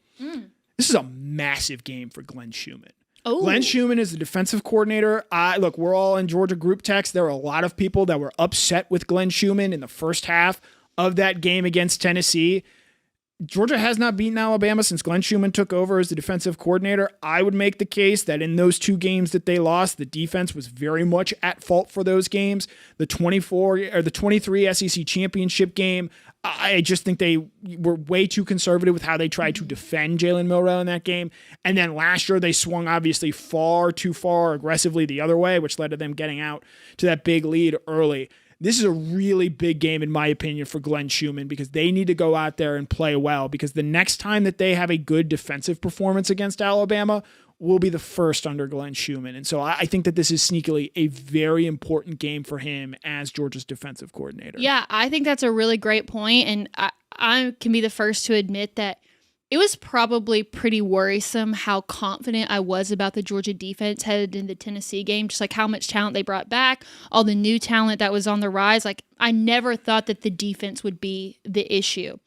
This is a massive game for Glenn Schumann. Oh. Glenn Schumann is the defensive coordinator. Look, we're all in Georgia group text. There are a lot of people that were upset with Glenn Schumann in the first half of that game against Tennessee. Georgia has not beaten Alabama since Glenn Schumann took over as the defensive coordinator. I would make the case that in those two games that they lost, the defense was very much at fault for those games. The 23 SEC championship game, I just think they were way too conservative with how they tried to defend Jalen Milroe in that game. And then last year they swung obviously far too far aggressively the other way, which led to them getting out to that big lead early. This is a really big game, in my opinion, for Glenn Schumann, because they need to go out there and play well, because the next time that they have a good defensive performance against Alabama will be the first under Glenn Schumann. And so I think that this is sneakily a very important game for him as Georgia's defensive coordinator. Yeah, I think that's a really great point. And I can be the first to admit that it was probably pretty worrisome how confident I was about the Georgia defense headed into the Tennessee game, just like how much talent they brought back, all the new talent that was on the rise. Like, I never thought that the defense would be the issue.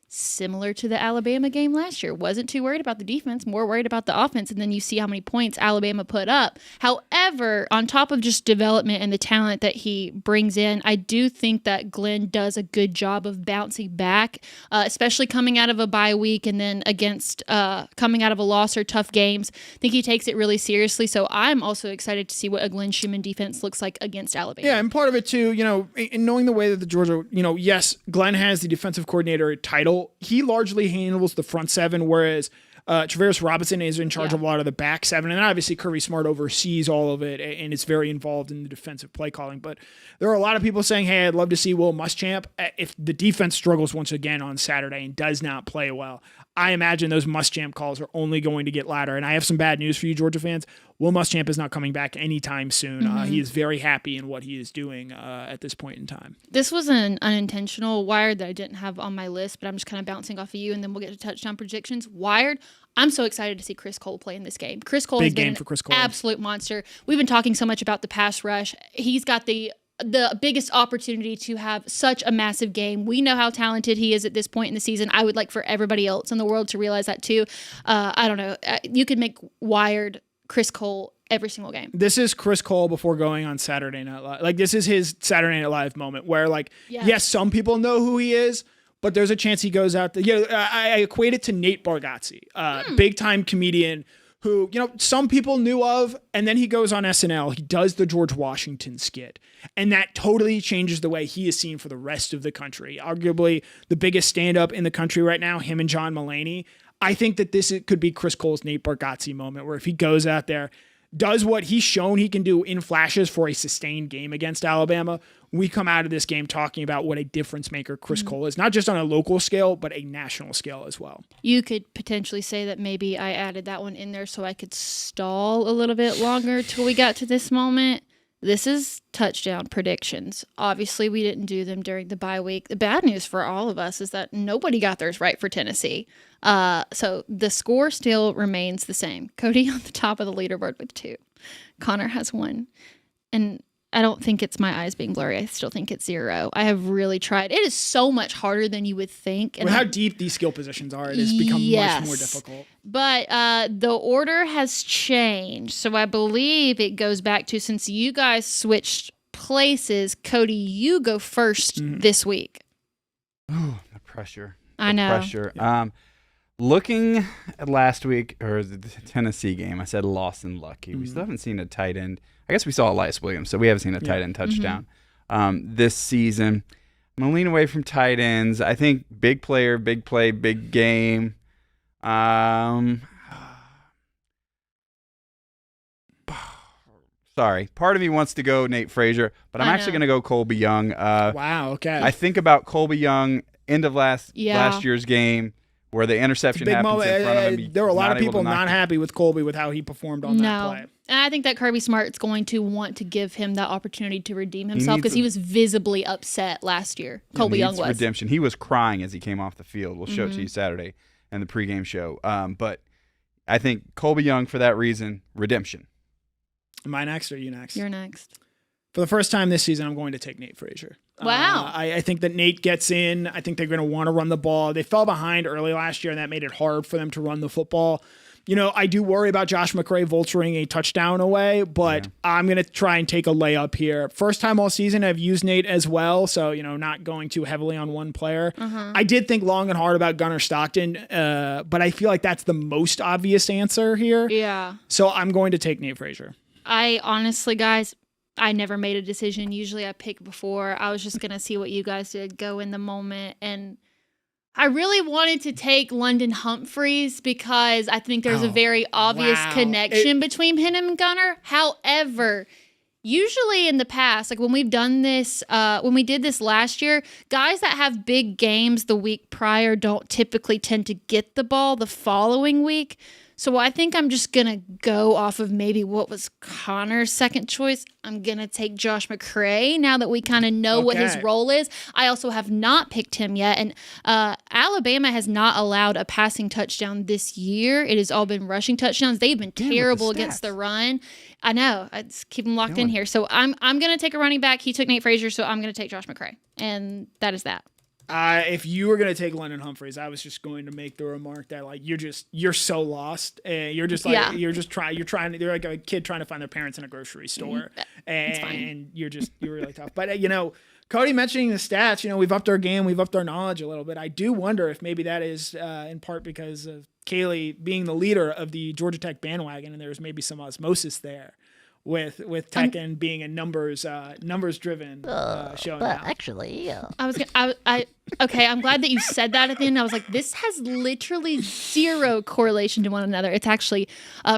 Similar to the Alabama game last year. Wasn't too worried about the defense, more worried about the offense, and then you see how many points Alabama put up. However, on top of just development and the talent that he brings in, I do think that Glenn does a good job of bouncing back, especially coming out of a bye week and then against coming out of a loss or tough games. I think he takes it really seriously, so I'm also excited to see what a Glenn Schumann defense looks like against Alabama. Yeah, and part of it too, in knowing the way that the Georgia, yes, Glenn has the defensive coordinator title. He largely handles the front seven, whereas Travaris Robinson is in charge of a lot of the back seven. And obviously Kirby Smart oversees all of it and is very involved in the defensive play calling. But there are a lot of people saying, hey, I'd love to see Will Muschamp. If the defense struggles once again on Saturday and does not play well, I imagine those Muschamp calls are only going to get louder. And I have some bad news for you, Georgia fans. Will Muschamp is not coming back anytime soon. He is very happy in what he is doing at this point in time. This was an unintentional Wired that I didn't have on my list, but I'm just kind of bouncing off of you, and then we'll get to touchdown predictions. Wired, I'm so excited to see Chris Cole play in this game. Chris Cole has Big game been for Chris an Cole. absolute monster. We've been talking so much about the pass rush. He's got the biggest opportunity to have such a massive game. We know how talented he is at this point in the season. I would like for everybody else in the world to realize that too. I don't know. You could make wired Chris Cole every single game. This is Chris Cole before going on Saturday Night Live. Like, this is his Saturday Night Live moment where, like, yes, some people know who he is, but there's a chance he goes out there. I equate it to Nate Bargatze, big time comedian who, some people knew of, and then he goes on SNL. He does the George Washington skit, and that totally changes the way he is seen for the rest of the country. Arguably the biggest stand-up in the country right now, him and John Mulaney. I think that this could be Chris Cole's Nate Bargatze moment, where if he goes out there, does what he's shown he can do in flashes for a sustained game against Alabama, we come out of this game talking about what a difference maker Chris Cole is, not just on a local scale, but a national scale as well. You could potentially say that maybe I added that one in there so I could stall a little bit longer till we got to this moment. This is touchdown predictions. Obviously, we didn't do them during the bye week. The bad news for all of us is that nobody got theirs right for Tennessee. So the score still remains the same. Cody on the top of the leaderboard with 2. Connor has 1. And I don't think it's my eyes being blurry. I still think it's 0. I have really tried. It is so much harder than you would think. And with how deep these skill positions are, it has become much more difficult. But the order has changed. So I believe it goes back to, since you guys switched places, Cody, you go first this week. Ooh, the pressure. I know. Pressure. Yeah. Looking at last week, or the Tennessee game, I said Lawson Lucky. We still haven't seen a tight end. I guess we saw Elias Williams, so we haven't seen a tight end touchdown this season. I'm going to lean away from tight ends. I think big player, big play, big game. Sorry. Part of me wants to go Nate Frazier, but I'm actually going to go Colby Young. Wow, okay. I think about Colby Young, end of last year's game, where the interception happens in front of him. There were a lot of people not happy with Colby with how he performed on that play. And I think that Kirby Smart is going to want to give him that opportunity to redeem himself, because he was visibly upset last year. Colby Young was. Redemption. He was crying as he came off the field. We'll show it to you Saturday in the pregame show. But I think Colby Young, for that reason, redemption. Am I next or are you next? You're next. For the first time this season, I'm going to take Nate Frazier. Wow. I think that Nate gets in. I think they're going to want to run the ball. They fell behind early last year, and that made it hard for them to run the football. I do worry about Josh McCray vulturing a touchdown away, but I'm going to try and take a layup here. First time all season, I've used Nate as well, so, not going too heavily on one player. I did think long and hard about Gunnar Stockton, but I feel like that's the most obvious answer here. Yeah. So I'm going to take Nate Frazier. I honestly, guys, I never made a decision. Usually I pick before. I was just going to see what you guys did, go in the moment. And I really wanted to take London Humphreys because I think there's a very obvious connection between him and Gunnar. However, usually in the past, like when we've done this, when we did this last year, guys that have big games the week prior don't typically tend to get the ball the following week. So I think I'm just going to go off of maybe what was Connor's second choice. I'm going to take Josh McCray now that we kind of know what his role is. I also have not picked him yet. And Alabama has not allowed a passing touchdown this year. It has all been rushing touchdowns. They've been terrible against the run. I know. I just keep them locked in here. So I'm going to take a running back. He took Nate Frazier, so I'm going to take Josh McCray. And that is that. If you were going to take London Humphreys, I was just going to make the remark that you're so lost. You're just you're like a kid trying to find their parents in a grocery store, and you're really tough. But Cody mentioning the stats, we've upped our game, we've upped our knowledge a little bit. I do wonder if maybe that is in part because of Kaylee being the leader of the Georgia Tech bandwagon, and there's maybe some osmosis there. With Tech and being a numbers driven show. But actually, okay. I'm glad that you said that at the end. I was like, this has literally zero correlation to one another. It's actually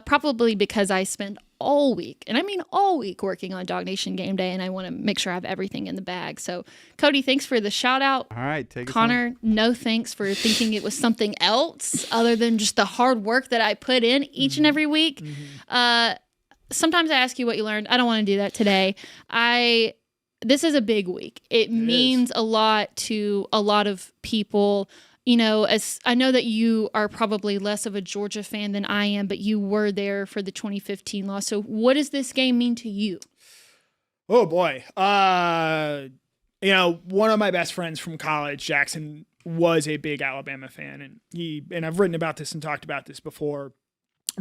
probably because I spend all week, and I mean all week, working on DawgNation Game Day, and I want to make sure I have everything in the bag. So, Cody, thanks for the shout out. All right, take it. Connor, no thanks for thinking it was something else other than just the hard work that I put in each and every week. Sometimes I ask you what you learned. I don't want to do that today. This is a big week. It means a lot to a lot of people. as I know that you are probably less of a Georgia fan than I am, but you were there for the 2015 loss. So what does this game mean to you? Oh boy. One of my best friends from college, Jackson, was a big Alabama fan, and I've written about this and talked about this before,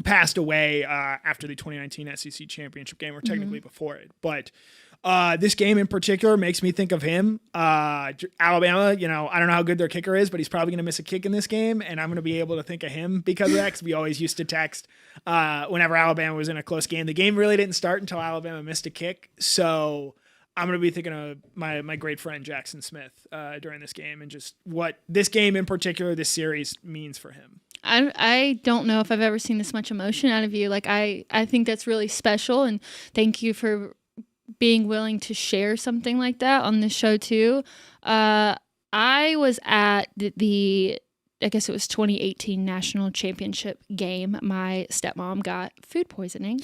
passed away after the 2019 SEC championship game, or technically before it. But this game in particular makes me think of him. Alabama, I don't know how good their kicker is, but he's probably going to miss a kick in this game, and I'm going to be able to think of him because of that, because we always used to text whenever Alabama was in a close game. The game really didn't start until Alabama missed a kick, so I'm going to be thinking of my great friend Jackson Smith during this game, and just what this game in particular, this series, means for him. I don't know if I've ever seen this much emotion out of you. Like, I think that's really special, and thank you for being willing to share something like that on this show too. I was at I guess it was 2018 national championship game. My stepmom got food poisoning,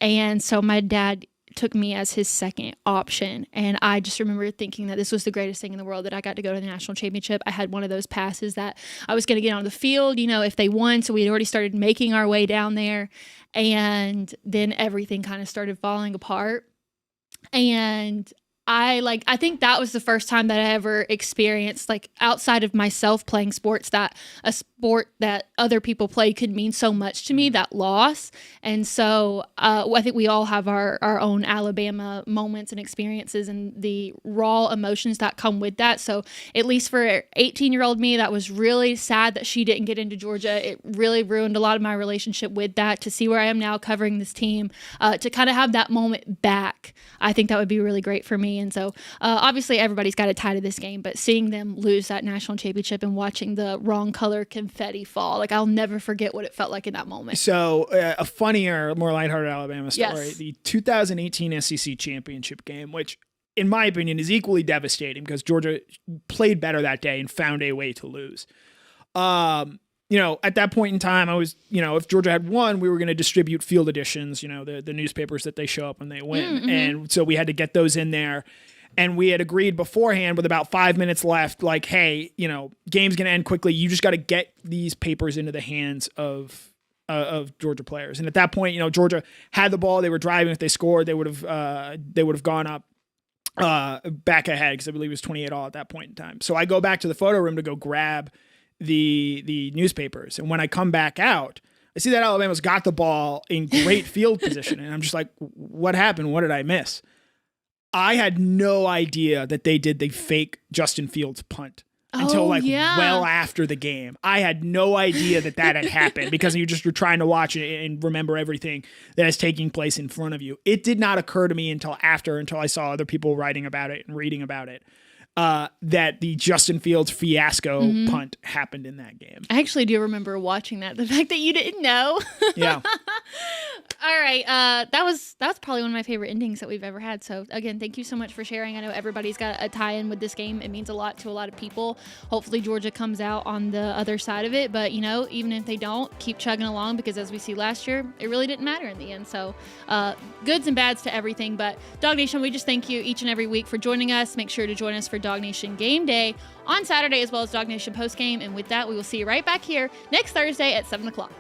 and so my dad took me as his second option. And I just remember thinking that this was the greatest thing in the world, that I got to go to the national championship. I had one of those passes that I was going to get on the field, if they won. So we had already started making our way down there. And then everything kind of started falling apart. And I think that was the first time that I ever experienced, like, outside of myself playing sports, that a sport that other people play could mean so much to me, that loss. And so I think we all have our own Alabama moments and experiences and the raw emotions that come with that. So at least for 18-year-old me, that was really sad that she didn't get into Georgia. It really ruined a lot of my relationship with that. To see where I am now covering this team, to kind of have that moment back, I think that would be really great for me. And so obviously everybody's got a tie to this game, but seeing them lose that national championship and watching the wrong color confetti fall, like, I'll never forget what it felt like in that moment. So a funnier, more lighthearted Alabama story, Yes. The 2018 SEC championship game, which in my opinion is equally devastating because Georgia played better that day and found a way to lose. At that point in time, I was, if Georgia had won, we were going to distribute field editions, the newspapers that they show up when they win. Mm-hmm. And so we had to get those in there. And we had agreed beforehand with about 5 minutes left, like, hey, game's going to end quickly. You just got to get these papers into the hands of Georgia players. And at that point, Georgia had the ball. They were driving. If they scored, they would have gone up back ahead, because I believe it was 28-all at that point in time. So I go back to the photo room to go grab the newspapers. And when I come back out, I see that Alabama's got the ball in great field position. And I'm just like, what happened? What did I miss? I had no idea that they did the fake Justin Fields punt until well after the game. I had no idea that had happened because you're trying to watch it and remember everything that is taking place in front of you. It did not occur to me until I saw other people writing about it and reading about it, that the Justin Fields fiasco punt happened in that game. I actually do remember watching that. The fact that you didn't know. Yeah. All right. That's probably one of my favorite endings that we've ever had. So again, thank you so much for sharing. I know everybody's got a tie-in with this game. It means a lot to a lot of people. Hopefully Georgia comes out on the other side of it. But, even if they don't, keep chugging along, because as we see last year, it really didn't matter in the end. So goods and bads to everything. But DawgNation, we just thank you each and every week for joining us. Make sure to join us for DawgNation Game Day on Saturday, as well as DawgNation Postgame. And with that, we will see you right back here next Thursday at 7 o'clock.